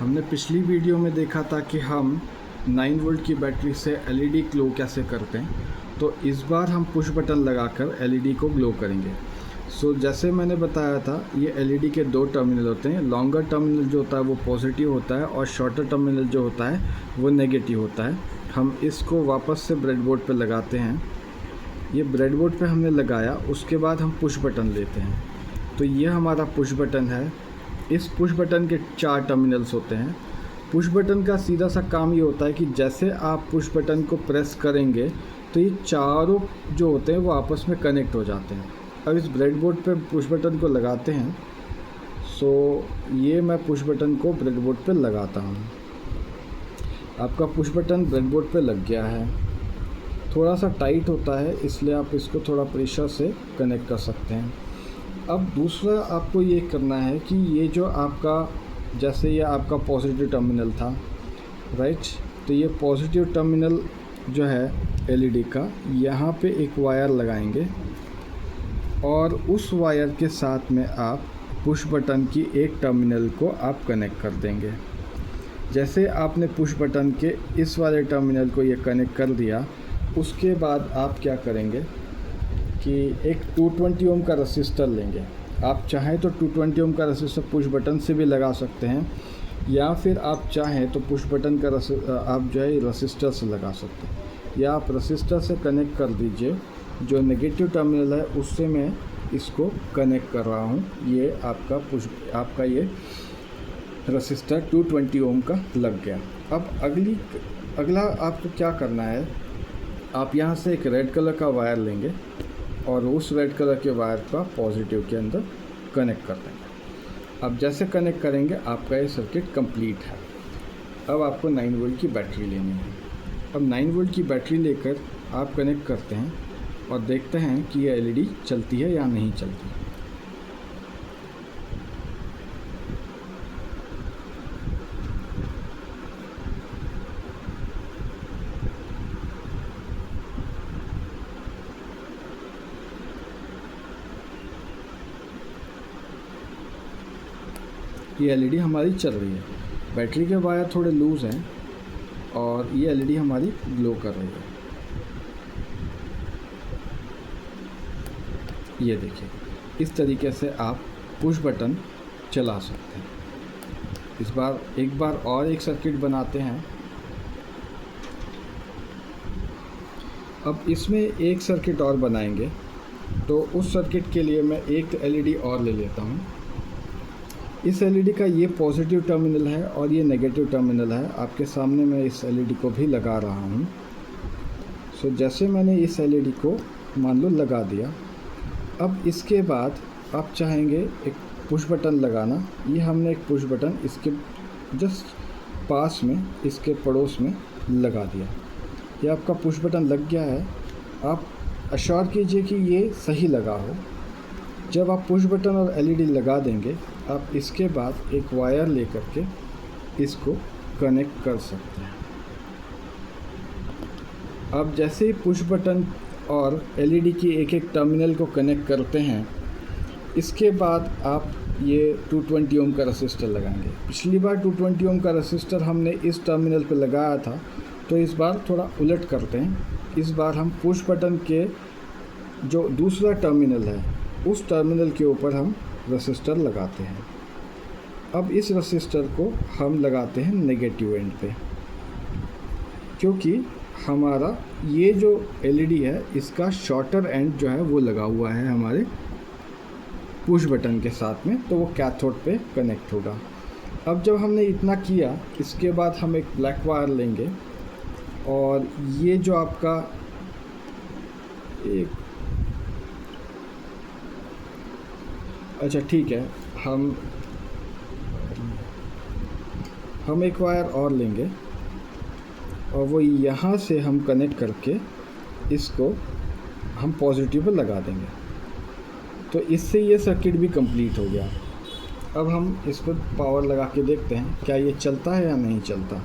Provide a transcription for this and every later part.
हमने पिछली वीडियो में देखा था कि हम 9 वोल्ट की बैटरी से एलईडी ग्लो कैसे करते हैं। तो इस बार हम पुश बटन लगाकर एलईडी को ग्लो करेंगे। जैसे मैंने बताया था, ये एलईडी के दो टर्मिनल होते हैं। लॉन्गर टर्मिनल जो होता है वो पॉजिटिव होता है और शॉर्टर टर्मिनल जो होता है वो नेगेटिव होता है। हम इसको वापस से ब्रेडबोर्ड पर लगाते हैं। ये ब्रेडबोर्ड पे हमने लगाया, उसके बाद हम पुश बटन लेते हैं। तो ये हमारा पुश बटन है। इस पुश बटन के 4 टर्मिनल्स होते हैं। पुश बटन का सीधा सा काम ये होता है कि जैसे आप पुश बटन को प्रेस करेंगे तो ये चारों जो होते हैं वो आपस में कनेक्ट हो जाते हैं। अब इस ब्रेडबोर्ड पे पुश बटन को लगाते हैं। ये मैं पुश बटन को ब्रेडबोर्ड पे लगाता हूँ। आपका पुश बटन ब्रेडबोर्ड पे लग गया है। थोड़ा सा टाइट होता है, इसलिए आप इसको थोड़ा प्रेशर से कनेक्ट कर सकते हैं। अब दूसरा आपको ये करना है कि ये जो आपका, जैसे ये आपका पॉजिटिव टर्मिनल था, राइट, तो ये पॉजिटिव टर्मिनल जो है एलईडी का, यहाँ पे एक वायर लगाएंगे और उस वायर के साथ में आप पुश बटन की एक टर्मिनल को आप कनेक्ट कर देंगे। जैसे आपने पुश बटन के इस वाले टर्मिनल को ये कनेक्ट कर दिया, उसके बाद आप क्या करेंगे कि एक 220 ओम का रसिस्टर लेंगे। आप चाहें तो 220 ओम का रसिस्टर पुश बटन से भी लगा सकते हैं, या फिर आप चाहें तो पुश बटन का आप जो है रसिस्टर से लगा सकते हैं, या आप रसिस्टर से कनेक्ट कर दीजिए। जो नेगेटिव टर्मिनल है उससे मैं इसको कनेक्ट कर रहा हूँ। ये आपका ये रसिस्टर 220 ओम का लग गया। अब अगला आपको क्या करना है, आप यहाँ से एक रेड कलर का वायर लेंगे और उस रेड कलर के वायर का पॉजिटिव के अंदर कनेक्ट कर देंगे। अब जैसे कनेक्ट करेंगे आपका ये सर्किट कंप्लीट है। अब आपको 9 वोल्ट की बैटरी लेनी है। अब 9 वोल्ट की बैटरी लेकर आप कनेक्ट करते हैं और देखते हैं कि ये एलईडी चलती है या नहीं चलती। ये एलईडी हमारी चल रही है। बैटरी के वायर थोड़े लूज़ हैं और ये एलईडी हमारी ग्लो कर रही है। ये देखिए, इस तरीके से आप पुश बटन चला सकते हैं। एक बार और एक सर्किट बनाते हैं। अब इसमें एक सर्किट और बनाएंगे, तो उस सर्किट के लिए मैं एक एलईडी और ले लेता हूँ। इस एलईडी का ये पॉजिटिव टर्मिनल है और ये नेगेटिव टर्मिनल है। आपके सामने मैं इस एलईडी को भी लगा रहा हूँ। जैसे मैंने इस एलईडी को मान लो लगा दिया, अब इसके बाद आप चाहेंगे एक पुश बटन लगाना। ये हमने एक पुश बटन इसके जस्ट पास में, इसके पड़ोस में लगा दिया। ये आपका पुश बटन लग गया है। आप अश्योर कीजिए कि ये सही लगा हो। जब आप पुश बटन और एलईडी लगा देंगे, आप इसके बाद एक वायर लेकर के इसको कनेक्ट कर सकते हैं। अब जैसे ही पुश बटन और एलईडी की एक टर्मिनल को कनेक्ट करते हैं, इसके बाद आप ये 220 ओम का रसिस्टर लगाएंगे। पिछली बार 220 ओम का रसिस्टर हमने इस टर्मिनल पे लगाया था, तो इस बार थोड़ा उलट करते हैं। इस बार हम पुश बटन के जो दूसरा टर्मिनल है उस टर्मिनल के ऊपर हम रसिस्टर लगाते हैं। अब इस रसिस्टर को हम लगाते हैं नेगेटिव एंड पे, क्योंकि हमारा ये जो एलईडी है इसका शॉर्टर एंड जो है वो लगा हुआ है हमारे पुश बटन के साथ में, तो वो कैथोड पे कनेक्ट होगा। अब जब हमने इतना किया, इसके बाद हम एक ब्लैक वायर लेंगे और ये जो आपका एक, अच्छा ठीक है, हम एक वायर और लेंगे और वो यहाँ से हम कनेक्ट करके इसको हम पॉजिटिव पर लगा देंगे। तो इससे ये सर्किट भी कंप्लीट हो गया। अब हम इस पर पावर लगा के देखते हैं क्या ये चलता है या नहीं चलता।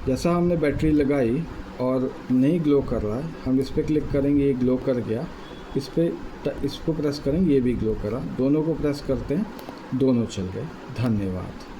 जैसा हमने बैटरी लगाई और नहीं ग्लो कर रहा है, हम इस पर क्लिक करेंगे, ये ग्लो कर गया। इस पर इसको प्रेस करें, ये भी ग्लो करा, दोनों को प्रेस करते हैं, दोनों चल गए। धन्यवाद।